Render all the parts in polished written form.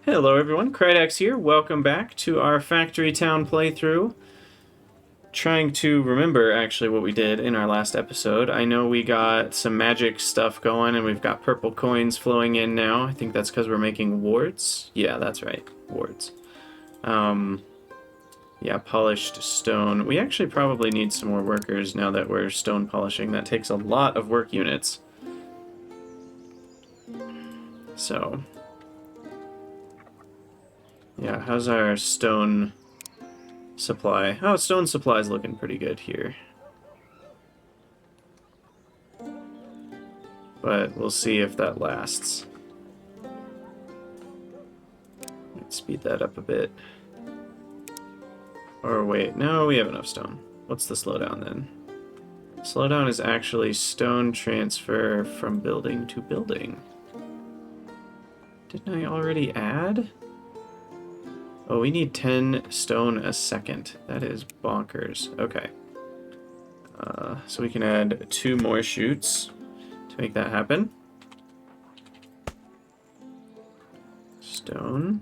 Hello everyone, Krydex here. Welcome back to our Factory Town playthrough. Trying to remember actually what we did in our last episode. I know we got some magic stuff going and we've got purple coins flowing in now. I think that's because we're making wards. Yeah, that's right, wards. Yeah, polished stone. We actually probably need some more workers now that we're stone polishing. That takes a lot of work units. So... yeah, how's our stone supply? Oh, stone supply's looking pretty good here. But we'll see if that lasts. Let's speed that up a bit. Or wait, no, we have enough stone. What's the slowdown then? Slowdown is actually stone transfer from building to building. Didn't I already add? Oh, we need 10 stone a second. That is bonkers. Okay. So we can add 2 more chutes to make that happen. Stone.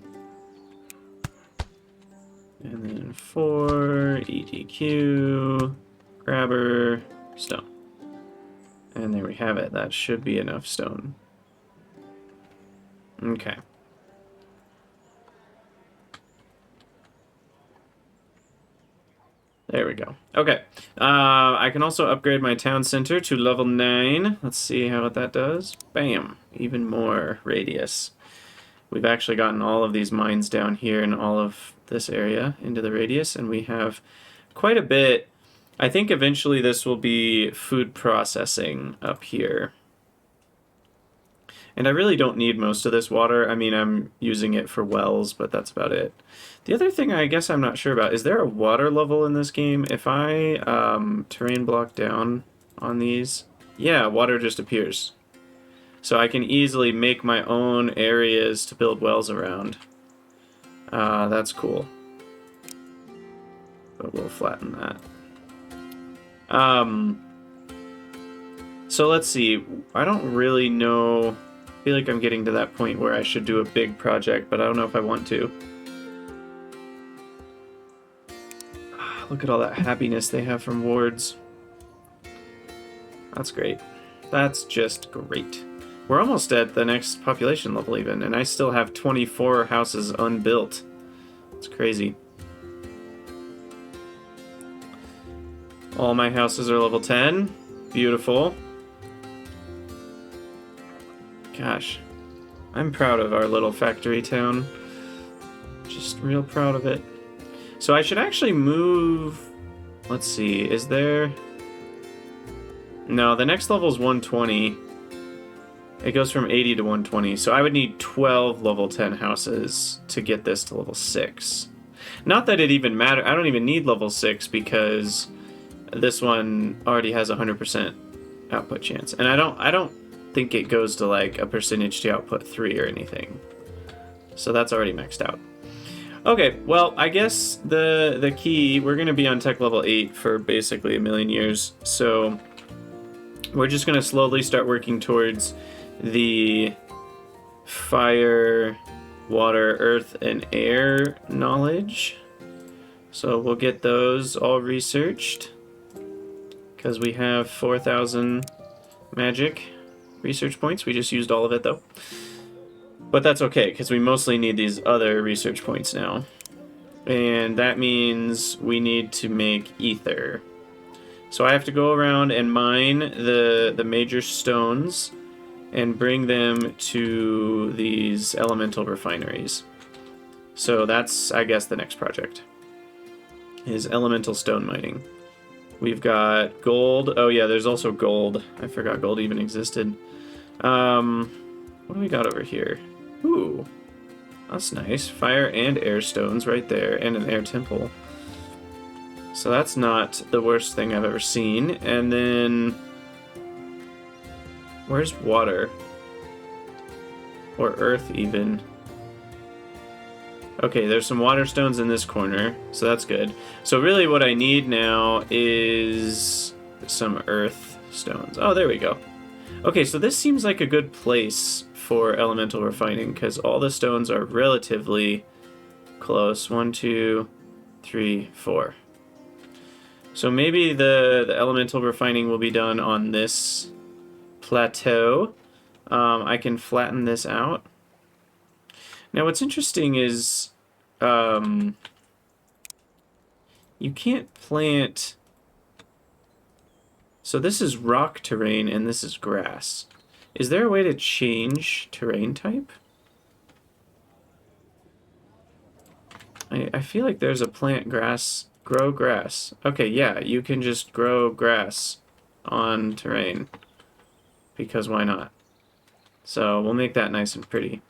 And then 4, EDQ, grabber, stone. And there we have it. That should be enough stone. Okay. There we go. Okay. I can also upgrade my town center to level 9. Let's see how that does. Bam. Even more radius. We've actually gotten all of these mines down here in all of this area into the radius, and we have quite a bit. I think eventually this will be food processing up here. And I really don't need most of this water. I mean, I'm using it for wells, but that's about it. The other thing I guess I'm not sure about, is there a water level in this game? If I terrain block down on these, yeah, water just appears. So I can easily make my own areas to build wells around. That's cool. But we'll flatten that. So let's see. I don't really know. I feel like I'm getting to that point where I should do a big project, but I don't know if I want to. Look at all that happiness they have from wards. That's great. That's just great. We're almost at the next population level even, and I still have 24 houses unbuilt. It's crazy. All my houses are level 10. Beautiful. Gosh, I'm proud of our little factory town. Just real proud of it. So I should actually move... Let's see, is there... No, the next level is 120. It goes from 80 to 120, so I would need 12 level 10 houses to get this to level 6. Not that it even matters. I don't even need level 6 because this one already has 100% output chance. And I don't think it goes to like a percentage to output 3 or anything. So that's already maxed out. Okay, well, I guess the key, we're going to be on tech level 8 for basically a million years. So we're just going to slowly start working towards the fire, water, earth, and air knowledge. So we'll get those all researched because we have 4,000 magic research points. We just used all of it though. But that's okay because we mostly need these other research points now. And that means we need to make ether. So I have to go around and mine the major stones and bring them to these elemental refineries. So that's, I guess, the next project, is elemental stone mining. We've got gold. Oh yeah, there's also gold. I forgot gold even existed. What do we got over here? Ooh, that's nice. Fire and air stones right there, and an air temple. So that's not the worst thing I've ever seen. And then... where's water? Or earth, even. Okay, there's some water stones in this corner, so that's good. So really what I need now is some earth stones. Oh, there we go. Okay, so this seems like a good place for elemental refining because all the stones are relatively close. 1, 2, 3, 4. So maybe the elemental refining will be done on this plateau. I can flatten this out. Now what's interesting is you can't plant... So this is rock terrain and this is grass. Is there a way to change terrain type? I feel like there's a plant grass, grow grass. Okay, yeah, you can just grow grass on terrain. Because why not? So we'll make that nice and pretty.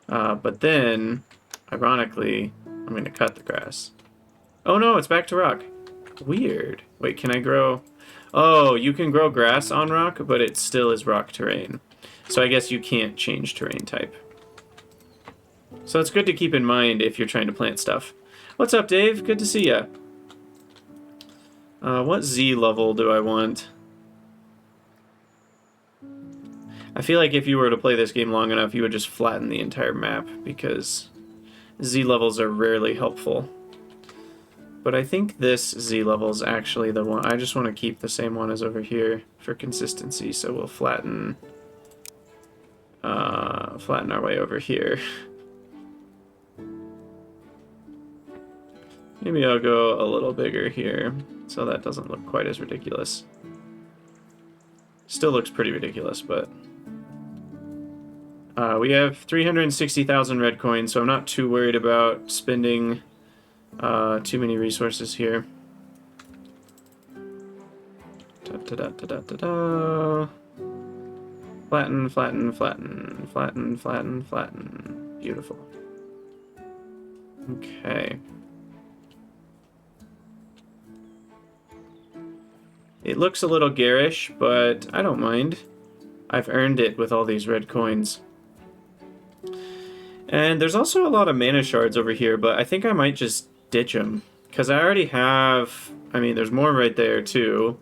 But then, ironically, I'm going to cut the grass. Oh no, it's back to rock. Weird. Wait, can I grow... Oh, you can grow grass on rock, but it still is rock terrain. So I guess you can't change terrain type. So it's good to keep in mind if you're trying to plant stuff. What's up, Dave? Good to see ya. What Z level do I want? I feel like if you were to play this game long enough, you would just flatten the entire map, because Z levels are rarely helpful. But I think this Z level is actually the one. I just want to keep the same one as over here for consistency, so we'll flatten our way over here. Maybe I'll go a little bigger here, so that doesn't look quite as ridiculous. Still looks pretty ridiculous, but... we have 360,000 red coins, so I'm not too worried about spending too many resources here. Da-da-da-da-da-da. Flatten, flatten, flatten, flatten, flatten, flatten. Beautiful. Okay. It looks a little garish, but I don't mind. I've earned it with all these red coins. And there's also a lot of mana shards over here, but I think I might just ditch them. Because I already have... I mean, there's more right there, too.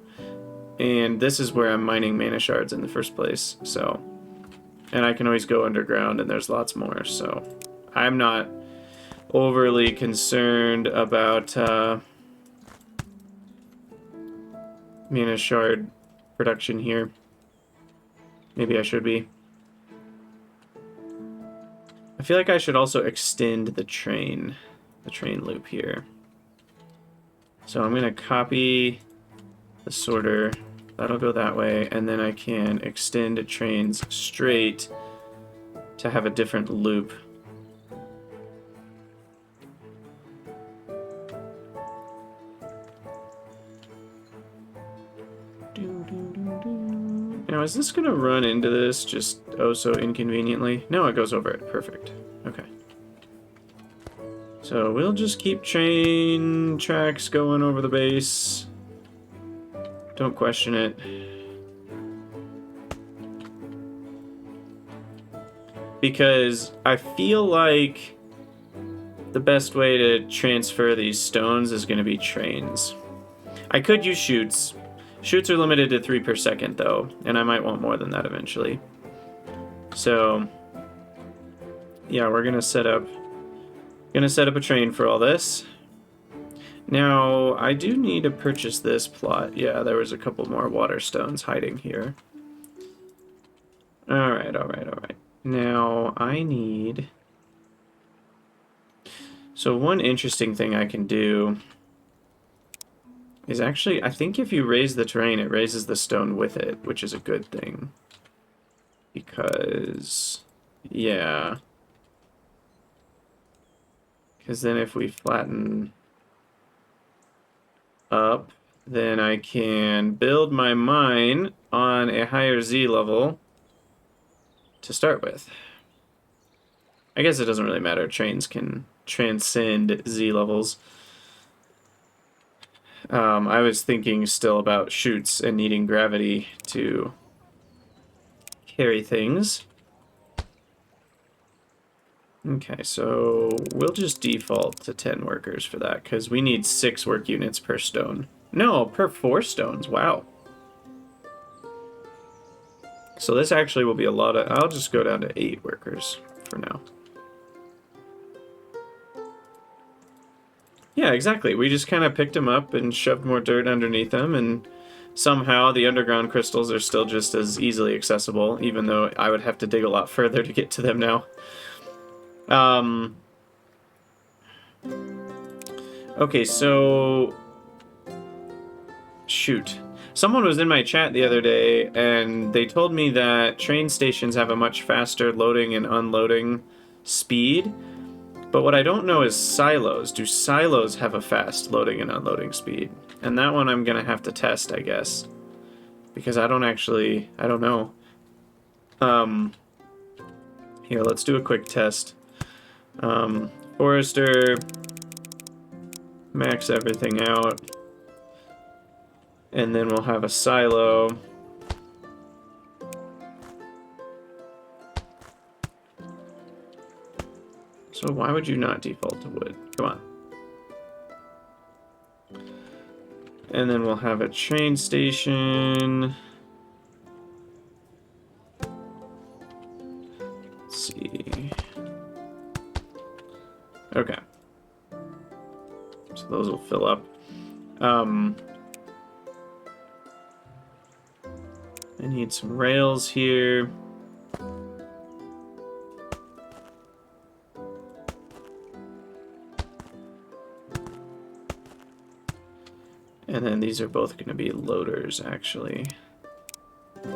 And this is where I'm mining mana shards in the first place, so... And I can always go underground, and there's lots more, so... I'm not overly concerned about mana shard production here. Maybe I should be. I feel like I should also extend the train loop here. So I'm going to copy the sorter. That'll go that way, and then I can extend trains straight to have a different loop. Now, is this going to run into this just oh so inconveniently? No, it goes over it. Perfect. Okay. So we'll just keep train tracks going over the base. Don't question it. Because I feel like the best way to transfer these stones is going to be trains. I could use chutes. Chutes are limited to 3 per second, though, and I might want more than that eventually. So, yeah, we're gonna set up a train for all this. Now, I do need to purchase this plot. Yeah, there was a couple more water stones hiding here. All right. Now, I need... So one interesting thing I can do is actually, I think if you raise the terrain, it raises the stone with it, which is a good thing. Because, yeah. Because then if we flatten up, then I can build my mine on a higher Z level to start with. I guess it doesn't really matter. Trains can transcend Z levels. I was thinking still about chutes and needing gravity to carry things. Okay, so we'll just default to 10 workers for that, because we need 6 work units per stone. No, per 4 stones, wow. So this actually will be a lot of... I'll just go down to 8 workers for now. Yeah, exactly. We just kind of picked them up and shoved more dirt underneath them, and somehow the underground crystals are still just as easily accessible, even though I would have to dig a lot further to get to them now. Okay, so... Shoot. Someone was in my chat the other day, and they told me that train stations have a much faster loading and unloading speed. But what I don't know is silos. Do silos have a fast loading and unloading speed? And that one I'm gonna have to test, I guess. Because I don't know. Here, let's do a quick test. Forester, max everything out. And then we'll have a silo. So why would you not default to wood? Come on. And then we'll have a train station. Let's see. Okay. So those will fill up. I need some rails here. And then these are both going to be loaders, actually. So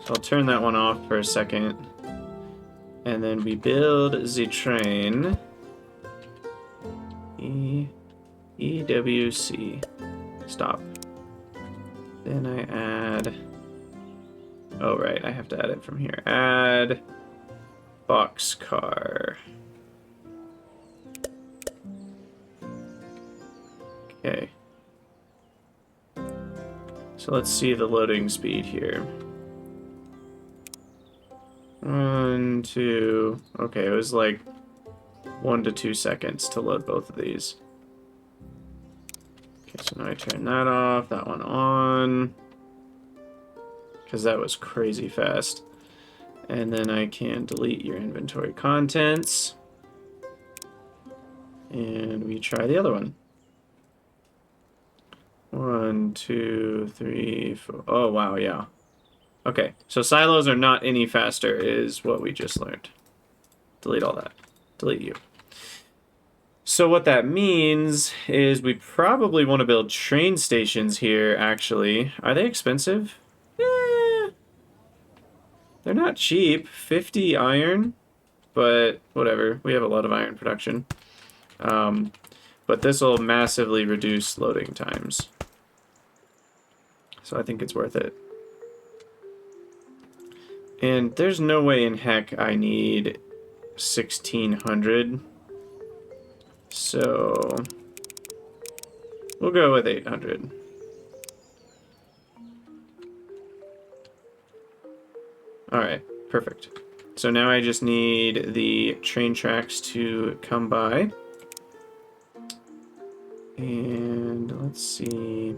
I'll turn that one off for a second. And then we build the train. EWC. Stop. Then I add... Oh, right, I have to add it from here. Add boxcar. Okay. So let's see the loading speed here. 1, 2... Okay, it was like 1 to 2 seconds to load both of these. Okay, so now I turn that off, that one on. Because that was crazy fast. And then I can delete your inventory contents. And we try the other one. 1, 2, 3, 4. Oh, wow, yeah. Okay, so silos are not any faster is what we just learned. Delete all that. Delete you. So what that means is we probably want to build train stations here, actually. Are they expensive? Eh, they're not cheap. 50 iron, but whatever. We have a lot of iron production. But this will massively reduce loading times. So I think it's worth it. And there's no way in heck I need 1600. So we'll go with 800. Alright, perfect. So now I just need the train tracks to come by. And let's see.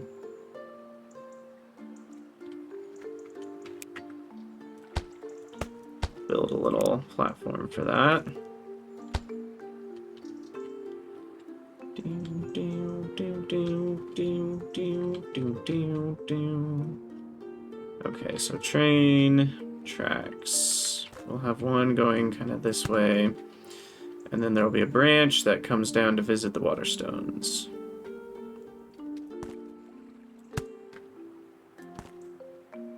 Build a little platform for that. Okay, so train tracks. We'll have one going kind of this way. And then there will be a branch that comes down to visit the Waterstones.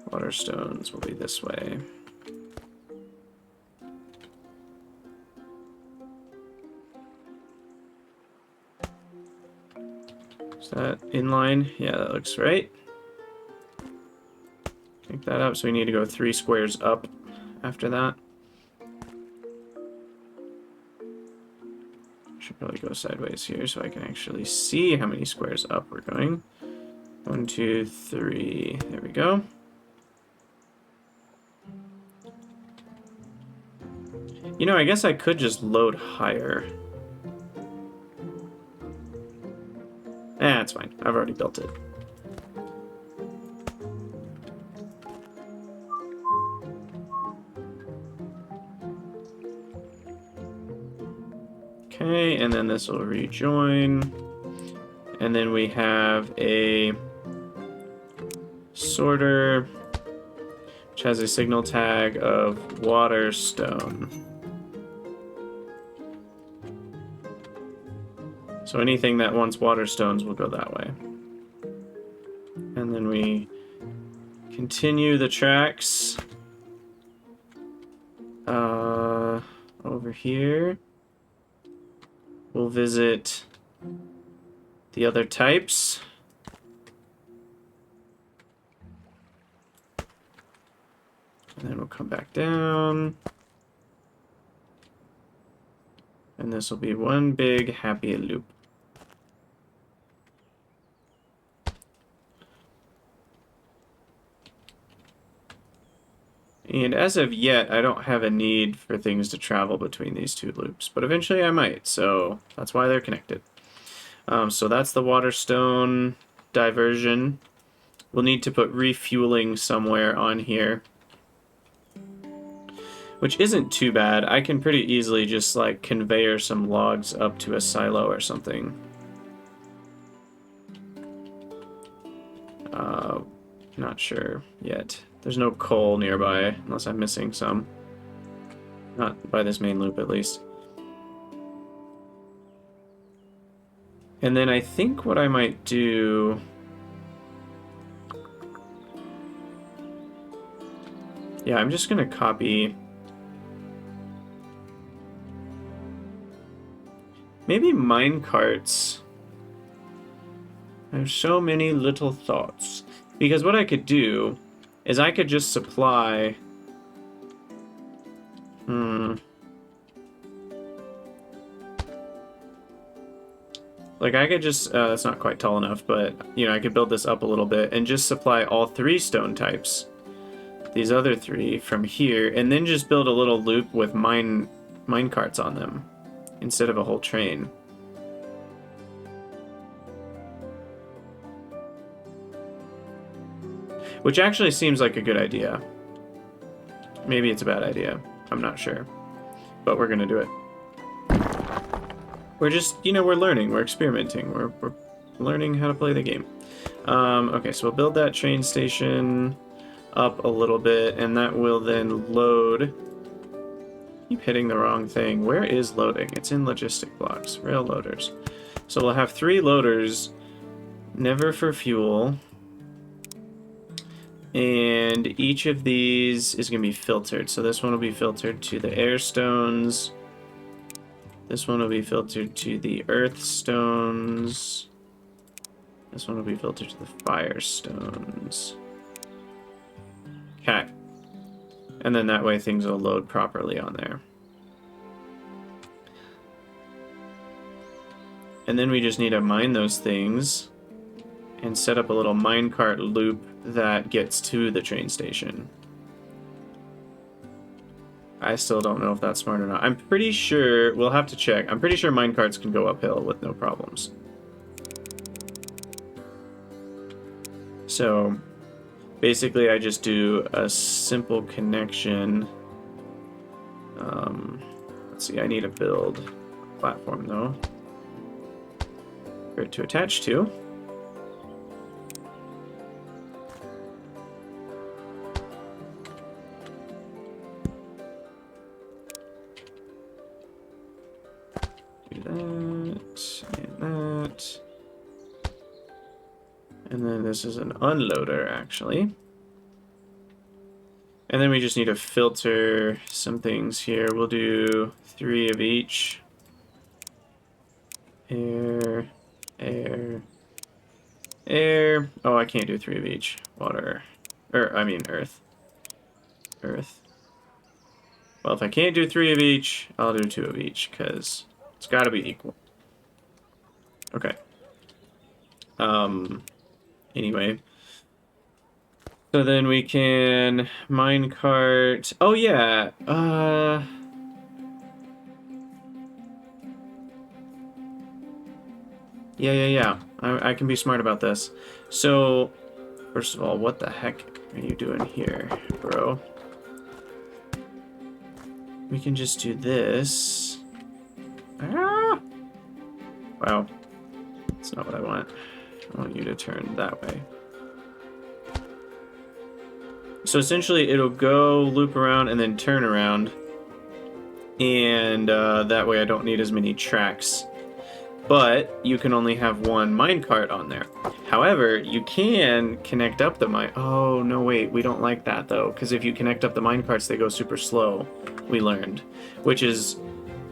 Waterstones will be this way. Is that in line? Yeah, that looks right. Pick that up, so we need to go 3 squares up after that. Should probably go sideways here so I can actually see how many squares up we're going. 1, 2, 3. There we go. You know, I guess I could just load higher. It's fine. I've already built it. Okay, and then this will rejoin. And then we have a sorter, which has a signal tag of water stone. So anything that wants water stones will go that way. And then we continue the tracks over here. We'll visit the other types. And then we'll come back down. And this will be one big happy loop. And as of yet, I don't have a need for things to travel between these two loops, but eventually I might, so that's why they're connected. So that's the Waterstone diversion. We'll need to put refueling somewhere on here, which isn't too bad. I can pretty easily just like conveyor some logs up to a silo or something. Not sure yet. There's no coal nearby, unless I'm missing some. Not by this main loop, at least. And then I think what I might do... Yeah, I'm just gonna copy... Maybe minecarts. I have so many little thoughts. Because what I could do is I could just supply... Like, I could just... that's not quite tall enough, but, you know, I could build this up a little bit and just supply all 3 stone types. These other 3 from here, and then just build a little loop with mine carts on them instead of a whole train. Which actually seems like a good idea. Maybe it's a bad idea. I'm not sure. But we're gonna do it. We're just, you know, we're learning. We're experimenting. We're learning how to play the game. Okay, so we'll build that train station up a little bit, and that will then load. Keep hitting the wrong thing. Where is loading? It's in logistic blocks. Rail loaders. So we'll have 3 loaders, never for fuel. And each of these is going to be filtered. So this one will be filtered to the air stones. This one will be filtered to the earth stones. This one will be filtered to the fire stones. Okay. And then that way things will load properly on there. And then we just need to mine those things and set up a little minecart loop that gets to the train station. I still don't know if that's smart or not. I'm pretty sure, we'll have to check. I'm pretty sure minecarts can go uphill with no problems. So, basically I just do a simple connection. Let's see, I need to build a platform though. For it to attach to. And then this is an unloader, actually. And then we just need to filter some things here. We'll do 3 of each. Air, air, air. Oh, I can't do 3 of each. Water. I mean earth. Earth. Well, if I can't do 3 of each, I'll do 2 of each, because it's got to be equal. Okay. Anyway. So then we can minecart. Oh yeah. Yeah. I can be smart about this. So, first of all, what the heck are you doing here, bro? We can just do this. Ah! Wow. That's not what I want. I want you to turn that way. So essentially, it'll go, loop around, and then turn around. And that way I don't need as many tracks. But you can only have one minecart on there. However, you can connect up the mine. Oh, no, wait. We don't like that, though. Because if you connect up the minecarts, they go super slow, we learned. Which is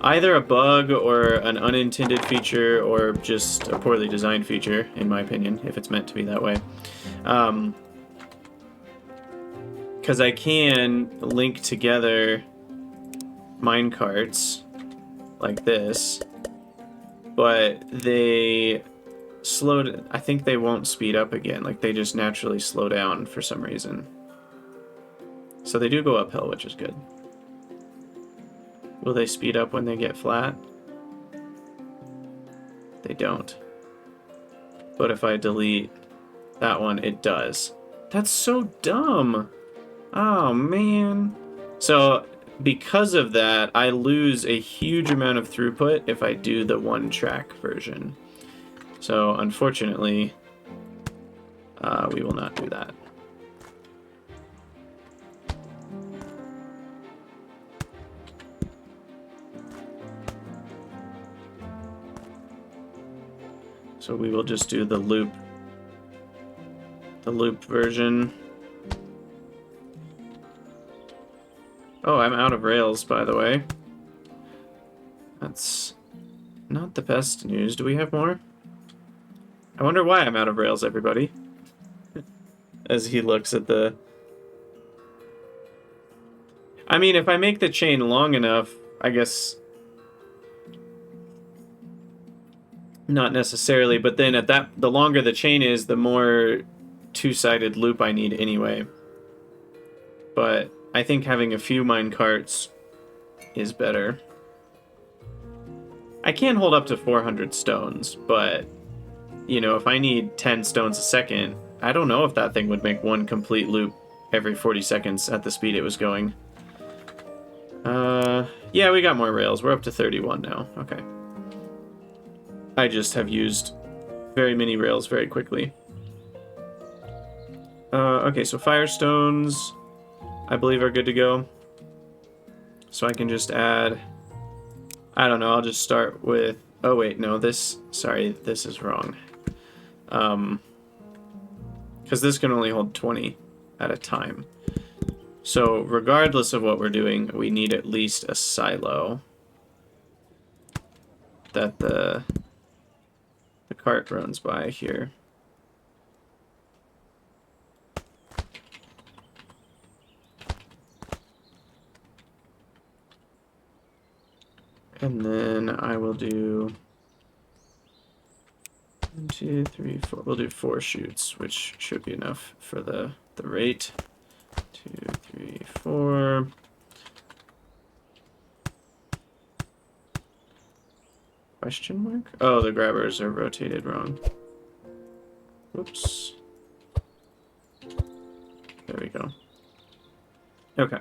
either a bug or an unintended feature or just a poorly designed feature, in my opinion, if it's meant to be that way. Because I can link together minecarts like this, but they slowed. I think they won't speed up again. Like, they just naturally slow down for some reason. So they do go uphill, which is good. Will they speed up when they get flat? They don't. But if I delete that one, it does. That's so dumb. Oh, man. So because of that, I lose a huge amount of throughput if I do the one-track version. So unfortunately, we will not do that. So we will just do the loop version. Oh, I'm out of rails, by the way. That's not the best news. Do we have more? I wonder why I'm out of rails, everybody. As he looks at the... I mean, if I make the chain long enough, I guess... Not necessarily, but then at that, the longer the chain is, the more two-sided loop I need anyway. But I think having a few minecarts is better. I can hold up to 400 stones, but, you know, if I need 10 stones a second, I don't know if that thing would make one complete loop every 40 seconds at the speed it was going. Yeah, we got more rails. We're up to 31 now. Okay. I just have used very many rails very quickly. Okay, so firestones, I believe, are good to go. So I can just add... I don't know, I'll just start with... Oh, wait, no, this... Sorry, this is wrong. Because this can only hold 20 at a time. So regardless of what we're doing, we need at least a silo that the cart runs by here. And then I will do 1, 2, 3, 4. We'll do 4 chutes, which should be enough for the rate. 2, 3, 4. Question mark? Oh, the grabbers are rotated wrong. Whoops. There we go. Okay.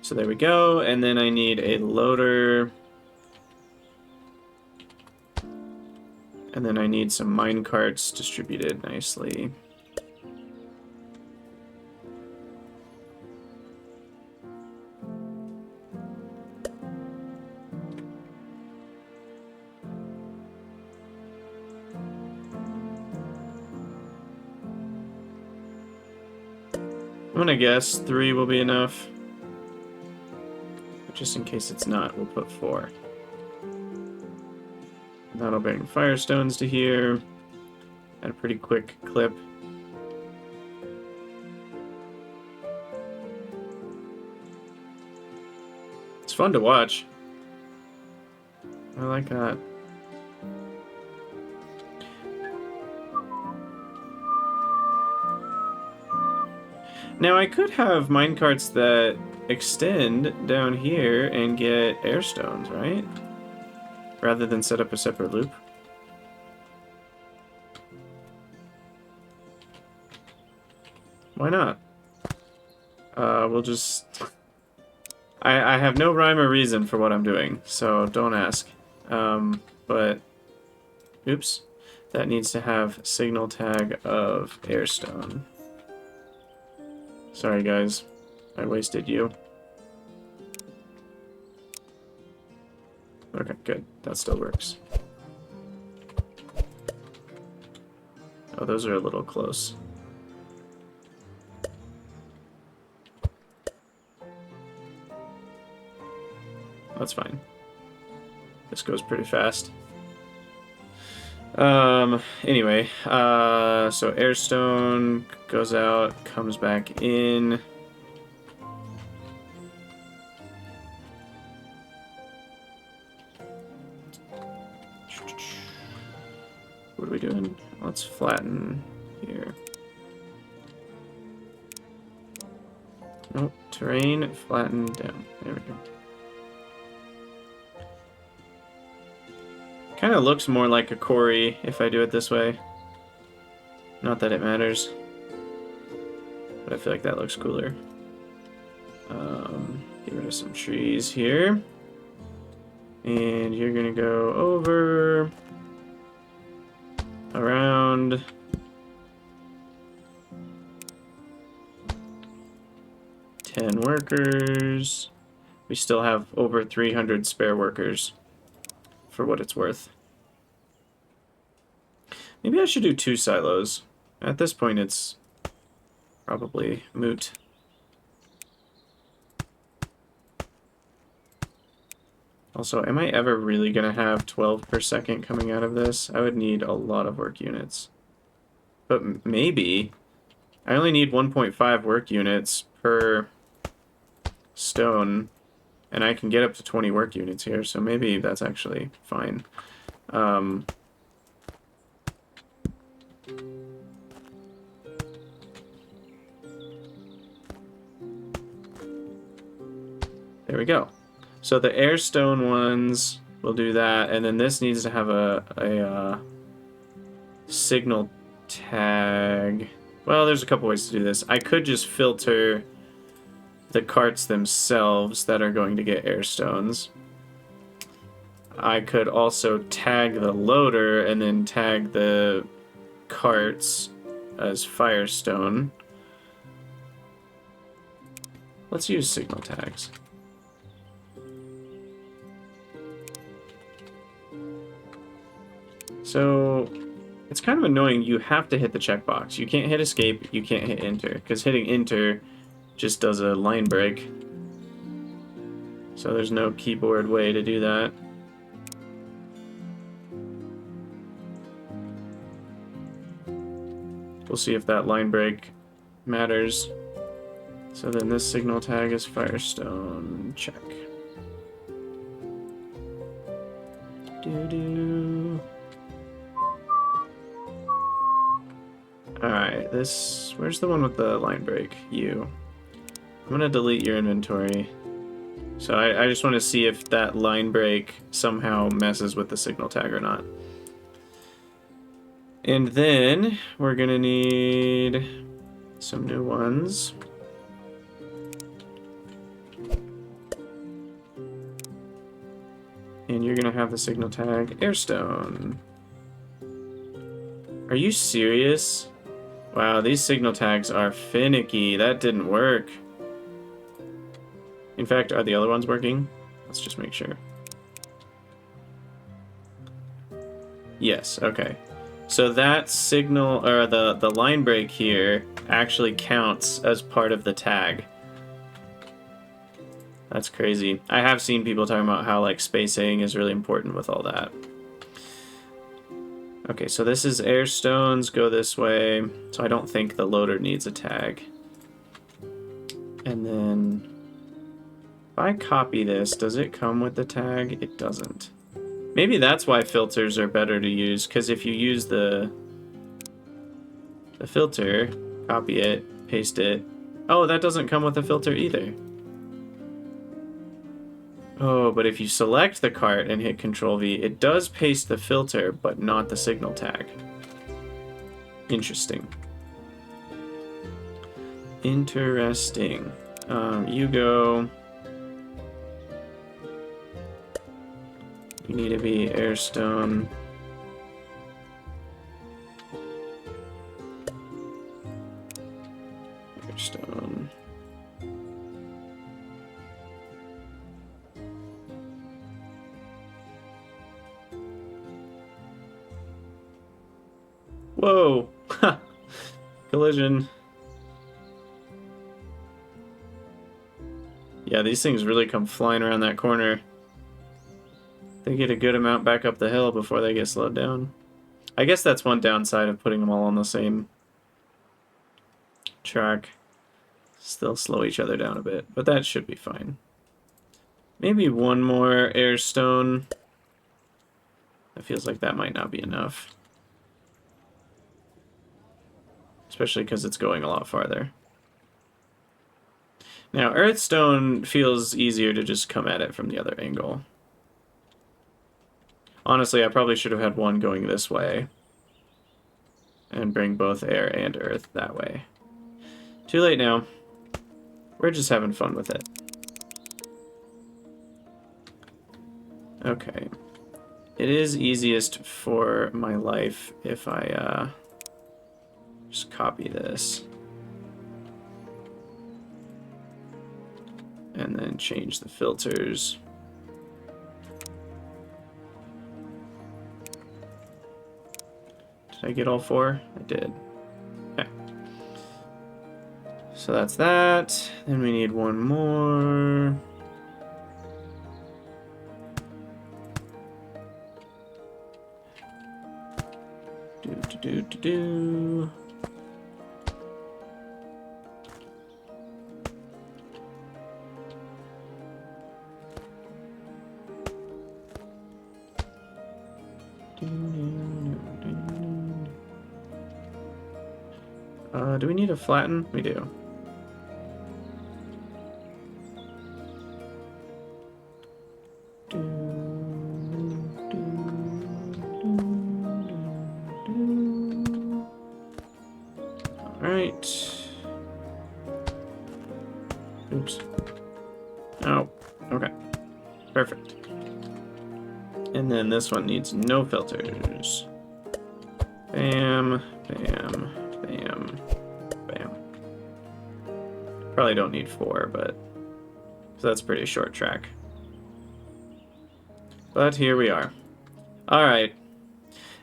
So there we go, and then I need a loader. And then I need some minecarts distributed nicely. I'm gonna guess 3 will be enough. But just in case it's not, we'll put 4. That'll bring firestones to here at a pretty quick clip. It's fun to watch. I like that. Now I could have minecarts that extend down here and get air stones, right? Rather than set up a separate loop. Why not? We'll just... I have no rhyme or reason for what I'm doing, so don't ask. But, oops. That needs to have signal tag of airstone. Sorry, guys. I wasted you. Okay, good. That still works. Oh, those are a little close. That's fine. This goes pretty fast. Anyway, so airstone goes out, comes back in. What are we doing? Let's flatten here. Nope, terrain, flatten down. There we go. Kind of looks more like a quarry if I do it this way. Not that it matters, but I feel like that looks cooler. Get rid of some trees here. And you're gonna go over, around, ten workers. We still have over 300 spare workers, for what it's worth. Maybe I should do 2 silos. At this point, it's probably moot. Also, am I ever really going to have 12 per second coming out of this? I would need a lot of work units. But maybe. I only need 1.5 work units per stone, and I can get up to 20 work units here, so maybe that's actually fine. There we go. So the airstone ones will do that, and then this needs to have a signal tag. Well, there's a couple ways to do this. I could just filter the carts themselves that are going to get airstones. I could also tag the loader and then tag the carts as firestone. Let's use signal tags. So it's kind of annoying. You have to hit the checkbox. You can't hit escape. You can't hit enter, because hitting enter just does a line break. So there's no keyboard way to do that. We'll see if that line break matters. So then this signal tag is firestone. Check. Doo-doo. Alright, where's the one with the line break? You. I'm gonna delete your inventory. So I just want to see if that line break somehow messes with the signal tag or not. And then we're gonna need some new ones. And you're gonna have the signal tag airstone. Are you serious? Wow, these signal tags are finicky. That didn't work. In fact, are the other ones working? Let's just make sure. Yes, okay. So that signal, or the line break here, actually counts as part of the tag. That's crazy. I have seen people talking about how like spacing is really important with all that. Okay, so this is airstones, go this way. So I don't think the loader needs a tag. And then if I copy this, does it come with the tag? It doesn't. Maybe that's why filters are better to use, because if you use the filter, copy it, paste it. Oh, that doesn't come with a filter either. Oh, but if you select the cart and hit Control V, it does paste the filter, but not the signal tag. Interesting. Interesting. You go You need to be airstone. Airstone. Whoa! Collision. Yeah, these things really come flying around that corner. They get a good amount back up the hill before they get slowed down. I guess that's one downside of putting them all on the same track. Still slow each other down a bit, but that should be fine. Maybe one more airstone. It feels like that might not be enough. Especially because it's going a lot farther. Now, earthstone feels easier to just come at it from the other angle. Honestly, I probably should have had one going this way. And bring both air and earth that way. Too late now. We're just having fun with it. Okay. It is easiest for my life if I just copy this. And then change the filters. Did I get all four? I did. Okay. So that's that. Then we need one more. Do. Do we need to flatten? We do. Alright. Oops. Oh, okay. Perfect. And then this one needs no filters. Bam, bam, bam, bam. Probably don't need four, but so that's a pretty short track. But here we are. Alright.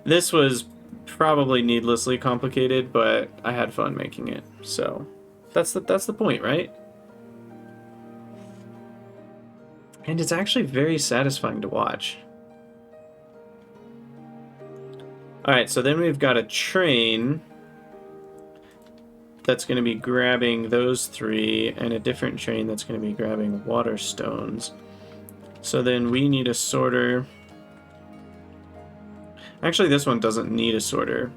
This was probably needlessly complicated, but I had fun making it. So that's the point, right? And it's actually very satisfying to watch. Alright, so then we've got a train that's going to be grabbing those three, and a different train that's going to be grabbing water stones. So then we need a sorter. Actually, this one doesn't need a sorter.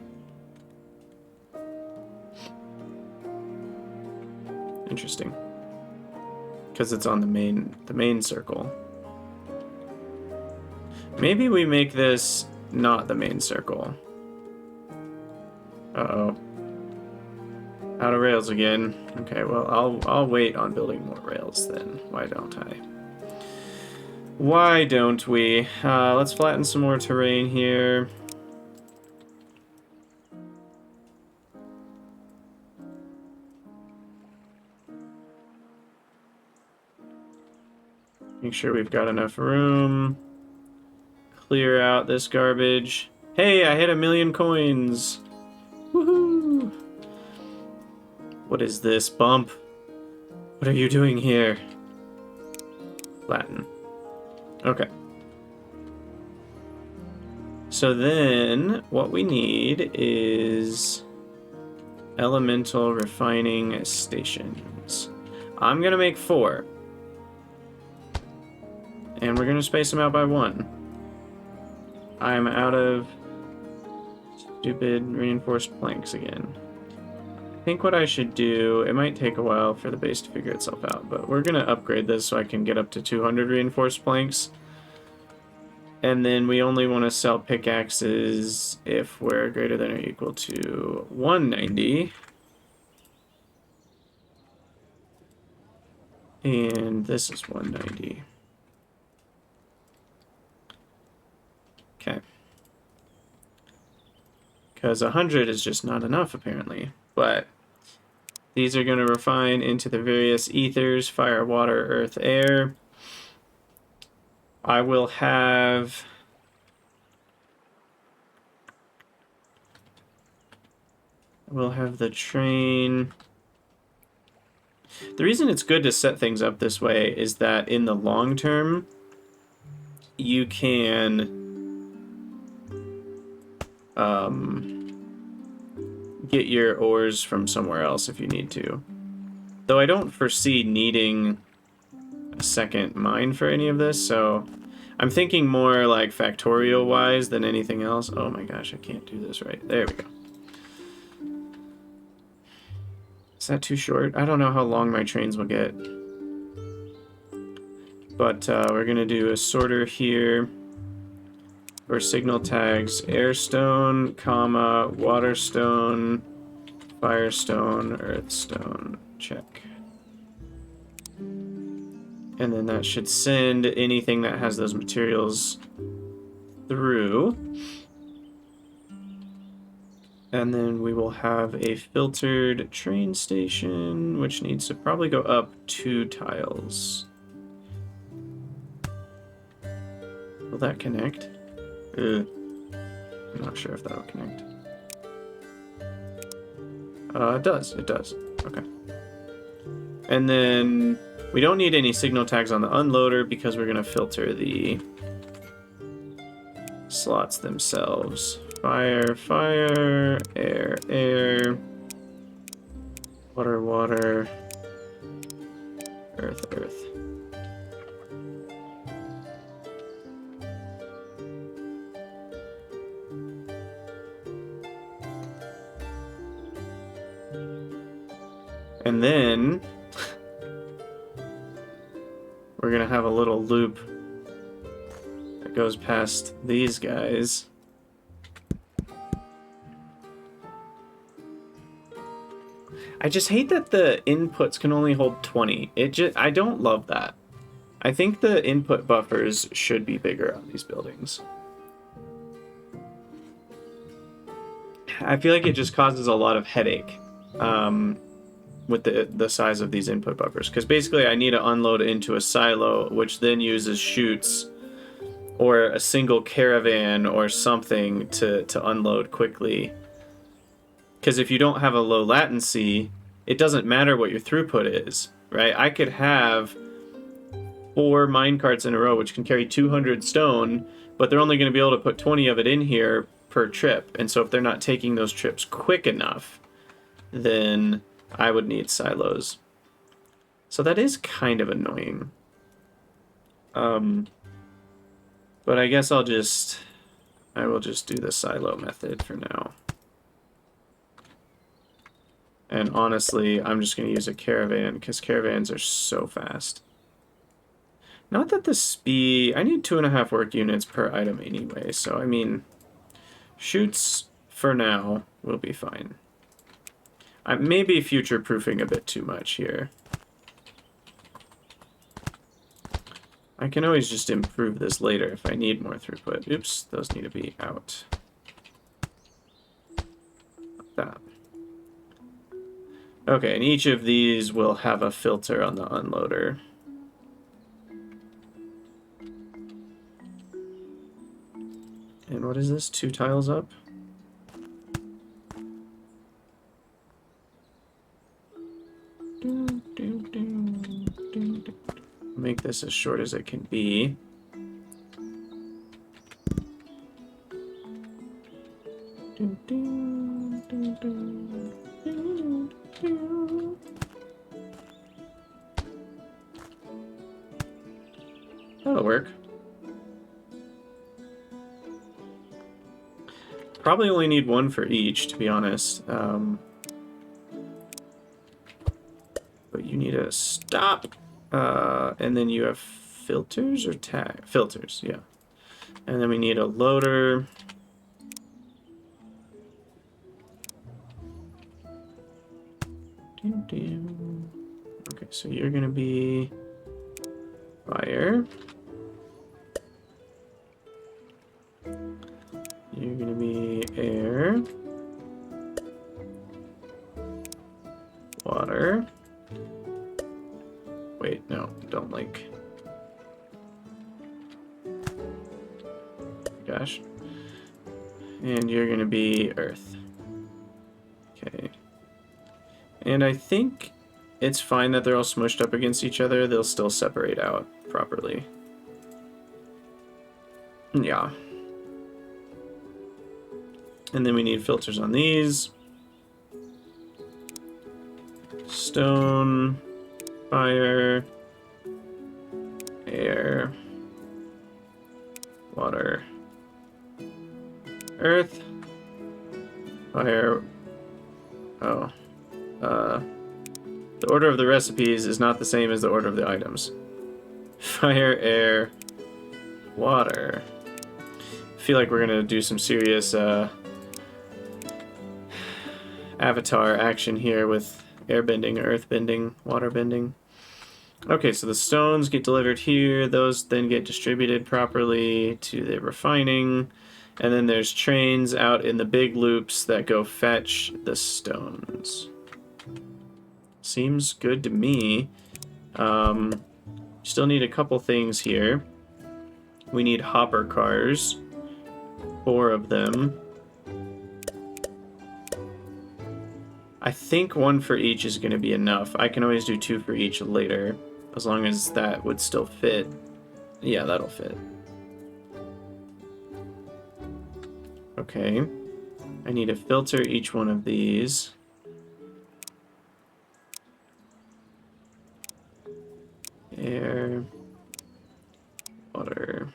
Interesting. Because it's on the main circle. Maybe we make this not the main circle. Uh-oh. Out of rails again. Okay, well, I'll wait on building more rails then. Why don't I? Why don't we? Let's flatten some more terrain here. Make sure we've got enough room. Clear out this garbage. Hey, I hit 1,000,000 coins! Woohoo! What is this, bump? What are you doing here? Flatten. Okay. So then, what we need is elemental refining stations. I'm gonna make 4. And we're gonna space them out by 1. I'm out of stupid reinforced planks again. I think what I should do, it might take a while for the base to figure itself out, but we're gonna upgrade this so I can get up to 200 reinforced planks. And then we only want to sell pickaxes if we're greater than or equal to 190. And this is 190. because 100 is just not enough, apparently. But these are going to refine into the various ethers: fire, water, earth, air. I will have... We'll have the train. The reason it's good to set things up this way is that in the long term, you can get your ores from somewhere else if you need to. Though I don't foresee needing a second mine for any of this, so I'm thinking more like factorial-wise than anything else. Oh my gosh, I can't do this right. There we go. Is that too short? I don't know how long my trains will get. But we're going to do a sorter here for signal tags: airstone, comma, waterstone, firestone, earthstone. Check. And then that should send anything that has those materials through. And then we will have a filtered train station, which needs to probably go up 2 tiles. Will that connect? I'm not sure if that'll connect. It does. It does. Okay. And then we don't need any signal tags on the unloader because we're going to filter the slots themselves. Fire, fire, air, air, water, water, earth, earth. And then we're going to have a little loop that goes past these guys. I just hate that the inputs can only hold 20. I don't love that. I think the input buffers should be bigger on these buildings. I feel like it just causes a lot of headache with the size of these input buffers. Because basically I need to unload into a silo, which then uses chutes or a single caravan or something to unload quickly. Because if you don't have a low latency, it doesn't matter what your throughput is, right? I could have 4 minecarts in a row, which can carry 200 stone, but they're only going to be able to put 20 of it in here per trip. And so if they're not taking those trips quick enough, then I would need silos. So that is kind of annoying. But I guess I will just do the silo method for now. And honestly, I'm just going to use a caravan because caravans are so fast. Not that the speed... I need 2.5 work units per item anyway, so I mean, chutes for now will be fine. I may be future-proofing a bit too much here. I can always just improve this later if I need more throughput. Oops, those need to be out. Like that. Okay, and each of these will have a filter on the unloader. And what is this? 2 tiles up? Make this as short as it can be. That'll work. Probably only need 1 for each, to be honest. But you need a stop. And then you have filters or tag? Filters, yeah. And then we need a loader. Okay, so you're gonna be fire. You're gonna be air. water. Wait, no, don't link. Gosh. And you're gonna be earth. Okay. And I think it's fine that they're all smushed up against each other. They'll still separate out properly. Yeah. And then we need filters on these. Stone, fire, air, water, earth, fire. Oh. The order of the recipes is not the same as the order of the items. Fire, air, water. I feel like we're gonna do some serious Avatar action here with airbending, earthbending, waterbending. Okay, so the stones get delivered here. Those then get distributed properly to the refining. And then there's trains out in the big loops that go fetch the stones. Seems good to me. Still need a couple things here. We need hopper cars. 4 of them. I think 1 for each is going to be enough. I can always do 2 for each later, as long as that would still fit. Yeah, that'll fit. Okay. I need to filter each one of these. Air, water,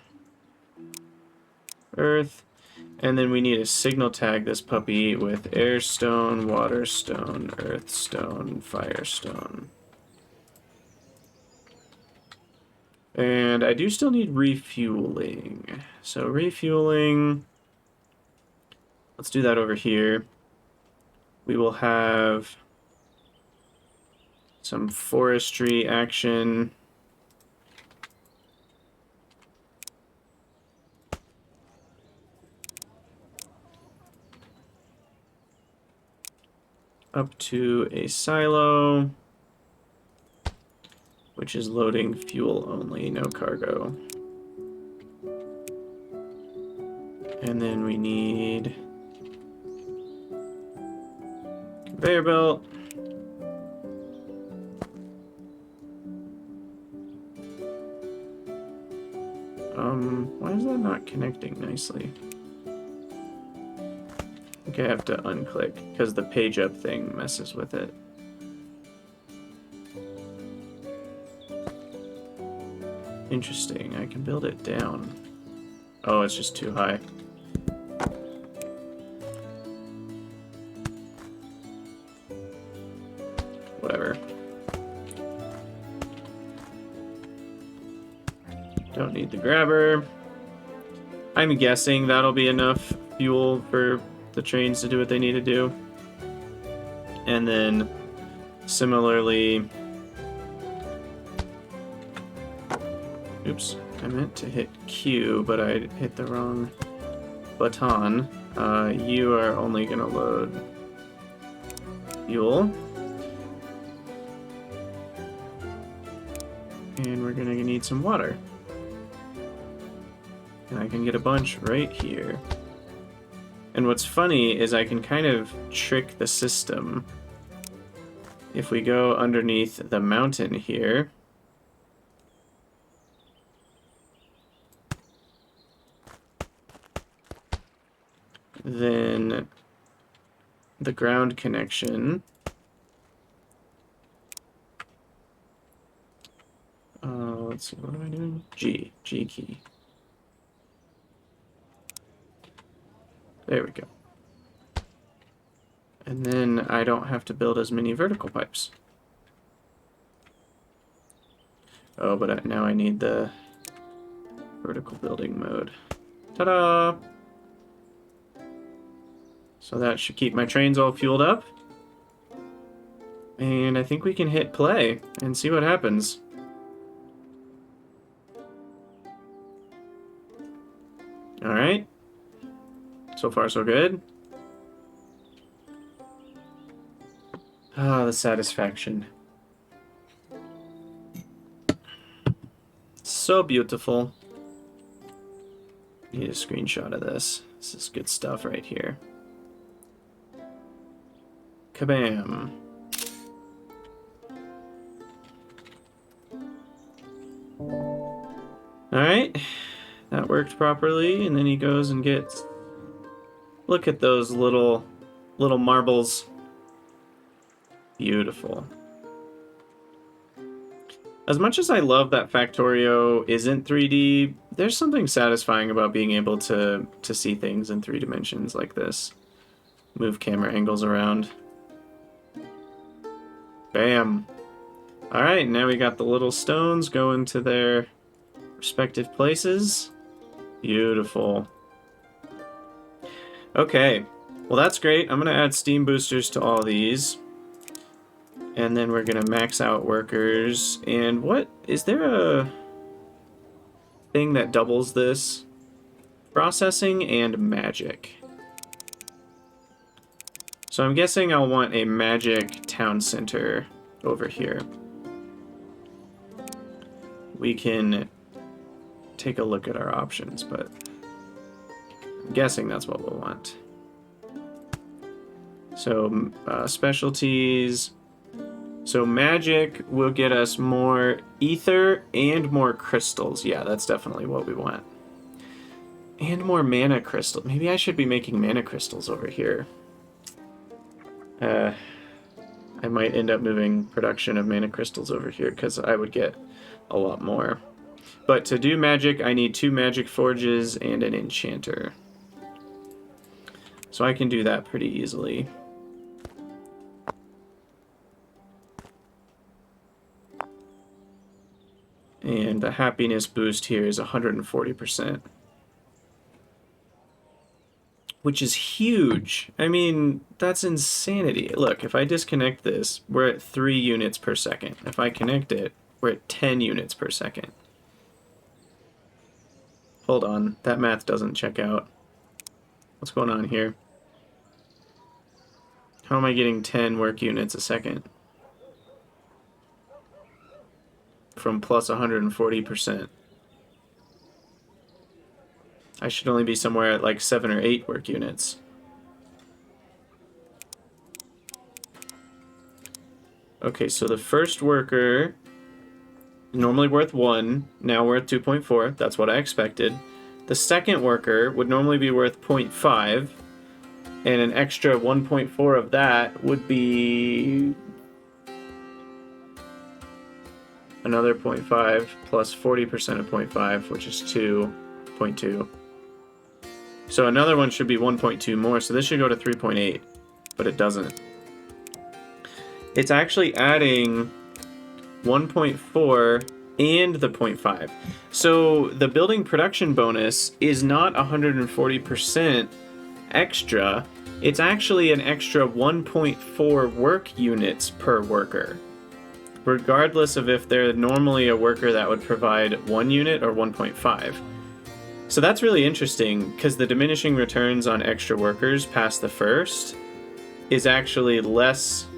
earth. And then we need to signal tag this puppy with air stone, water stone, earth stone, fire stone. And I do still need refueling. So refueling, let's do that over here. We will have some forestry action. Up to a silo, which is loading fuel only, no cargo. And then we need conveyor belt. Why is that not connecting nicely? I think I have to unclick because the page up thing messes with it. Interesting, I can build it down. Oh, it's just too high. Whatever. Don't need the grabber. I'm guessing that'll be enough fuel for the trains to do what they need to do. And then, similarly... Oops, I meant to hit Q, but I hit the wrong button. You are only gonna load fuel. And we're gonna need some water. And I can get a bunch right here. And what's funny is I can kind of trick the system. If we go underneath the mountain here, then the ground connection, let's see, what am I doing? G key. There we go. And then I don't have to build as many vertical pipes. Oh, but now I need the vertical building mode. Ta-da! So that should keep my trains all fueled up. And I think we can hit play and see what happens. Alright. So far, so good. Ah, the satisfaction. So beautiful. Need a screenshot of this. This is good stuff right here. Kabam. Alright. That worked properly, and then he goes and gets... Look at those little marbles. Beautiful. As much as I love that Factorio isn't 3D, there's something satisfying about being able to see things in 3 dimensions like this. Move camera angles around. Bam. Alright, now we got the little stones going to their respective places. Beautiful. Okay, well that's great. I'm going to add steam boosters to all these. And then we're going to max out workers. And what, is there a thing that doubles this? Processing and magic. So I'm guessing I'll want a magic town center over here. We can take a look at our options, but I'm guessing that's what we'll want. So specialties. So magic will get us more ether and more crystals. Yeah, that's definitely what we want. And more mana crystal. Maybe I should be making mana crystals over here. I might end up moving production of mana crystals over here because I would get a lot more. But to do magic, I need 2 magic forges and an enchanter. So I can do that pretty easily. And the happiness boost here is 140%. Which is huge. I mean, that's insanity. Look, if I disconnect this, we're at 3 units per second. If I connect it, we're at 10 units per second. Hold on, that math doesn't check out. What's going on here? How am I getting 10 work units a second? From plus 140%. I should only be somewhere at like 7 or 8 work units. Okay, so the first worker, normally worth 1, now we're at 2.4. That's what I expected. The second worker would normally be worth 0.5, and an extra 1.4 of that would be another 0.5 plus 40% of 0.5, which is 2.2. So another one should be 1.2 more, so this should go to 3.8, but it doesn't. It's actually adding 1.4 and the 0.5. So the building production bonus is not 140% extra. It's actually an extra 1.4 work units per worker, regardless of if they're normally a worker that would provide 1 unit or 1.5. So that's really interesting, because the diminishing returns on extra workers past the first is actually less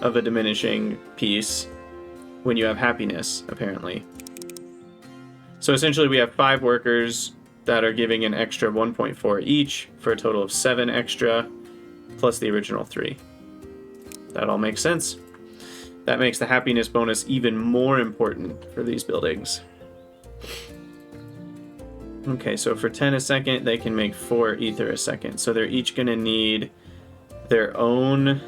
of a diminishing piece when you have happiness, apparently. So essentially we have 5 workers that are giving an extra 1.4 each for a total of 7 extra, plus the original 3. That all makes sense. That makes the happiness bonus even more important for these buildings. Okay, so for 10 a second, they can make 4 ether a second. So they're each going to need their own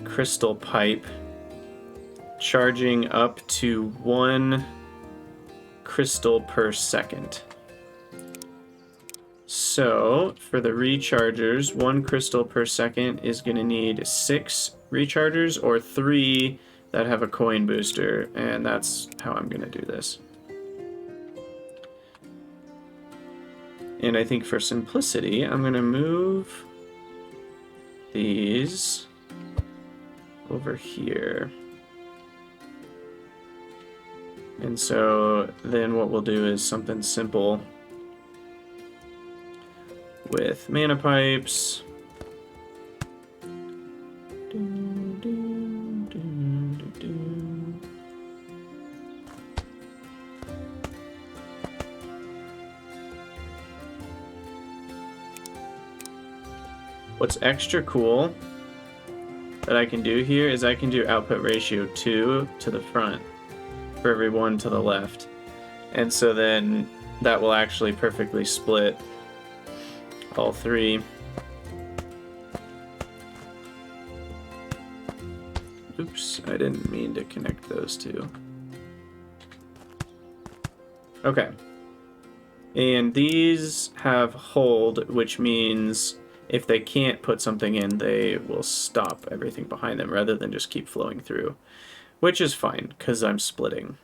crystal pipe, charging up to 1 crystal per second. So for the rechargers, 1 crystal per second is going to need 6 rechargers or 3 that have a coin booster, and that's how I'm going to do this. And I think for simplicity, I'm going to move these over here. And so then what we'll do is something simple with mana pipes. What's extra cool that I can do here is I can do output ratio 2 to the front for every 1 to the left. And so then that will actually perfectly split all 3. Oops, I didn't mean to connect those 2. Okay. And these have hold, which means if they can't put something in, they will stop everything behind them rather than just keep flowing through. Which is fine, because I'm splitting.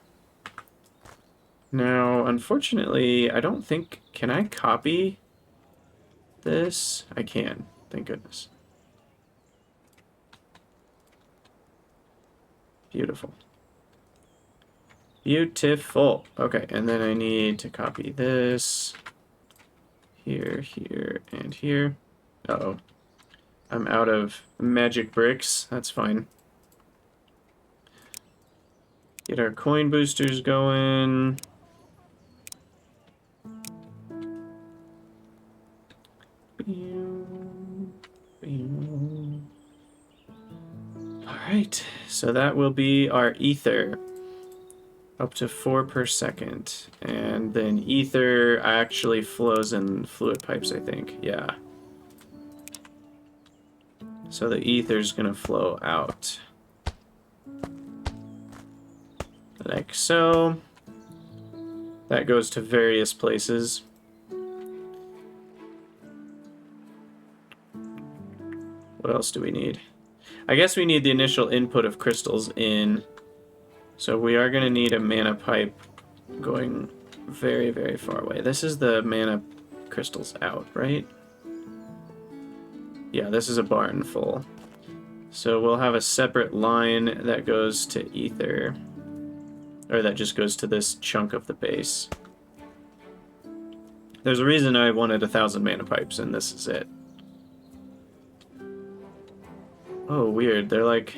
Now, unfortunately, I don't think... Can I copy this? I can. Thank goodness. Beautiful. Beautiful. Okay, and then I need to copy this. Here, here, and here. Uh-oh. I'm out of magic bricks. That's fine. Get our coin boosters going. Alright, so that will be our ether. Up to 4 per second. And then ether actually flows in fluid pipes, I think. Yeah. So the ether's gonna flow out. Like so. That goes to various places. What else do we need? I guess we need the initial input of crystals in. So we are going to need a mana pipe going very, very far away. This is the mana crystals out, right? Yeah, this is a barn full. So we'll have a separate line that goes to ether. Or that just goes to this chunk of the base. There's a reason I wanted 1,000 mana pipes, and this is it. Oh, weird. They're like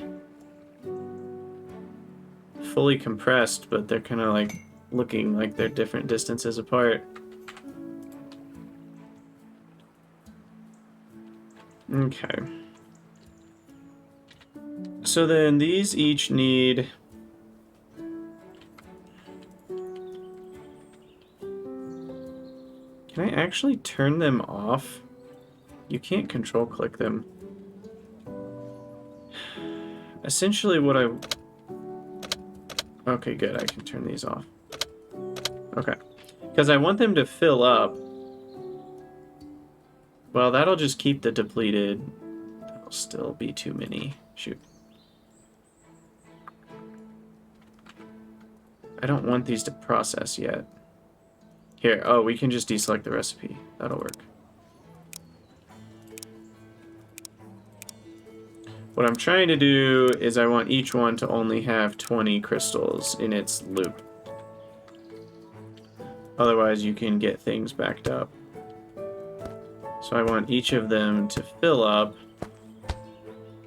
fully compressed, but they're kind of like looking like they're different distances apart. Okay. So then these each need... Can I actually turn them off? You can't control click them. Essentially what I... Okay, good. I can turn these off. Okay. Because I want them to fill up. Well, that'll just keep the depleted. That'll still be too many. Shoot. I don't want these to process yet. Here, oh, we can just deselect the recipe. That'll work. What I'm trying to do is I want each one to only have 20 crystals in its loop. Otherwise, you can get things backed up. So I want each of them to fill up.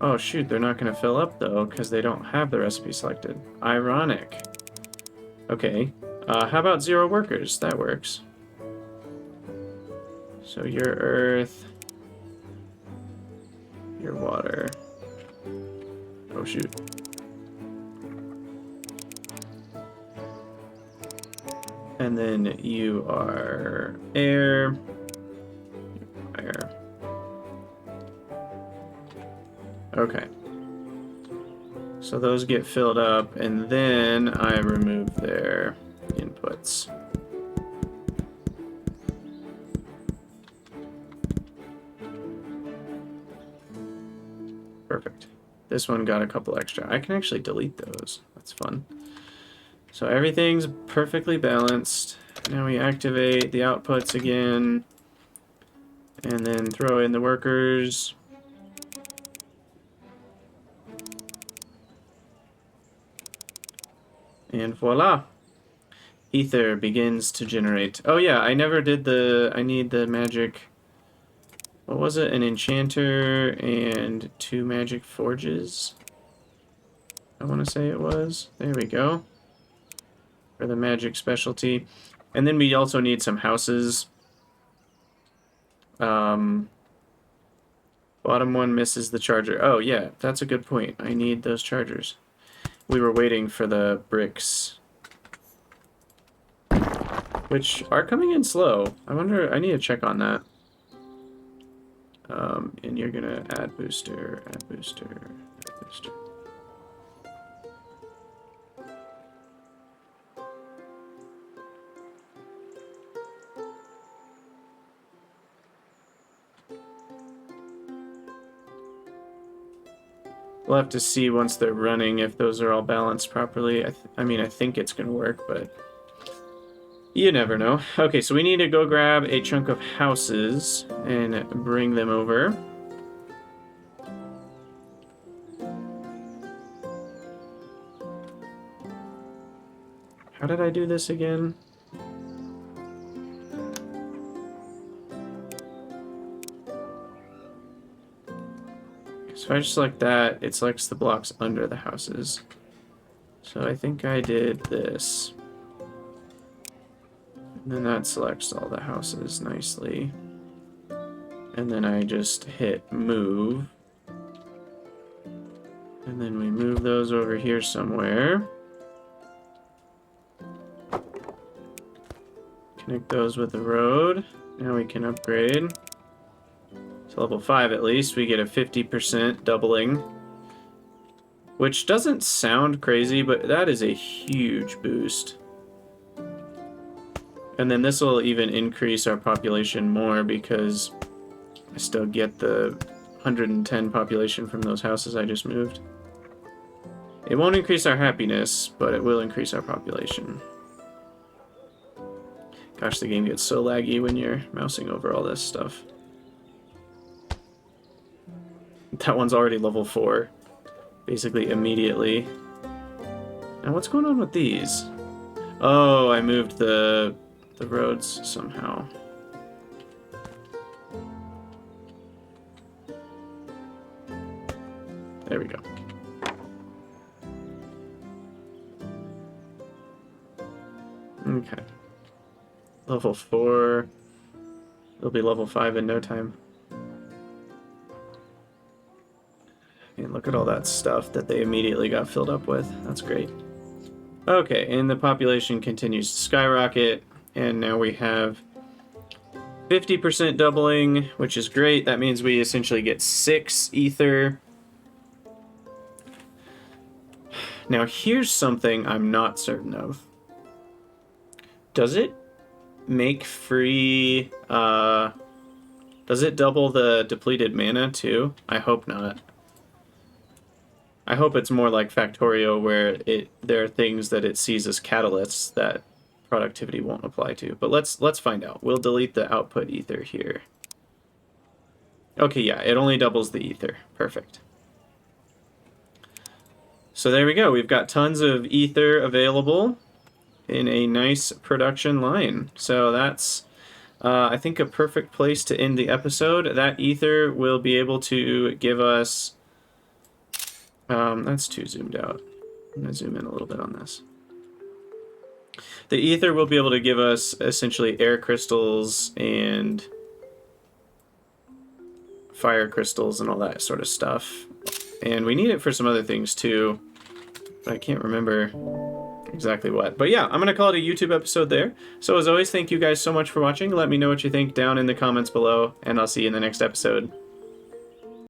Oh shoot, they're not going to fill up though, because they don't have the recipe selected. Ironic. Okay, how about 0 workers? That works. So your earth, your water. Oh shoot. And then you are air. Fire. Okay. So those get filled up, and then I remove their inputs. Perfect. This one got a couple extra. I can actually delete those. That's fun. So everything's perfectly balanced. Now we activate the outputs again. And then throw in the workers. And voila. Ether begins to generate. Oh yeah, I never did the... I need the magic... What was it? An enchanter and 2 magic forges? I want to say it was. There we go. For the magic specialty. And then we also need some houses. Bottom one misses the charger. Oh, yeah, that's a good point. I need those chargers. We were waiting for the bricks, which are coming in slow. I wonder, I need to check on that. And you're gonna add booster, add booster, add booster. We'll have to see once they're running if those are all balanced properly. I mean, I think it's gonna work, but you never know. Okay, so we need to go grab a chunk of houses and bring them over. How did I do this again? So if I just select that, it selects the blocks under the houses. So I think I did this. And then that selects all the houses nicely. And then I just hit move. And then we move those over here somewhere. Connect those with the road. Now we can upgrade. So level 5 at least, we get a 50% doubling. Which doesn't sound crazy, but that is a huge boost. And then this will even increase our population more because I still get the 110 population from those houses I just moved. It won't increase our happiness, but it will increase our population. Gosh, the game gets so laggy when you're mousing over all this stuff. That one's already level 4. Basically immediately. Now what's going on with these? Oh, I moved the roads somehow. There we go. Okay. Level 4. It'll be level 5 in no time. And look at all that stuff that they immediately got filled up with. That's great. Okay, and the population continues to skyrocket. And now we have 50% doubling, which is great. That means we essentially get 6 ether. Now here's something I'm not certain of. Does it make free... does it double the depleted mana too? I hope not. I hope it's more like Factorio where there are things that it sees as catalysts that productivity won't apply to. But let's find out. We'll delete the output ether here. Okay, yeah, it only doubles the ether. Perfect. So there we go. We've got tons of ether available in a nice production line. So that's, I think, a perfect place to end the episode. That ether will be able to give us... that's too zoomed out. I'm going to zoom in a little bit on this. The ether will be able to give us essentially air crystals and fire crystals and all that sort of stuff. And we need it for some other things too, but I can't remember exactly what. But yeah, I'm going to call it a YouTube episode there. So as always, thank you guys so much for watching. Let me know what you think down in the comments below, and I'll see you in the next episode.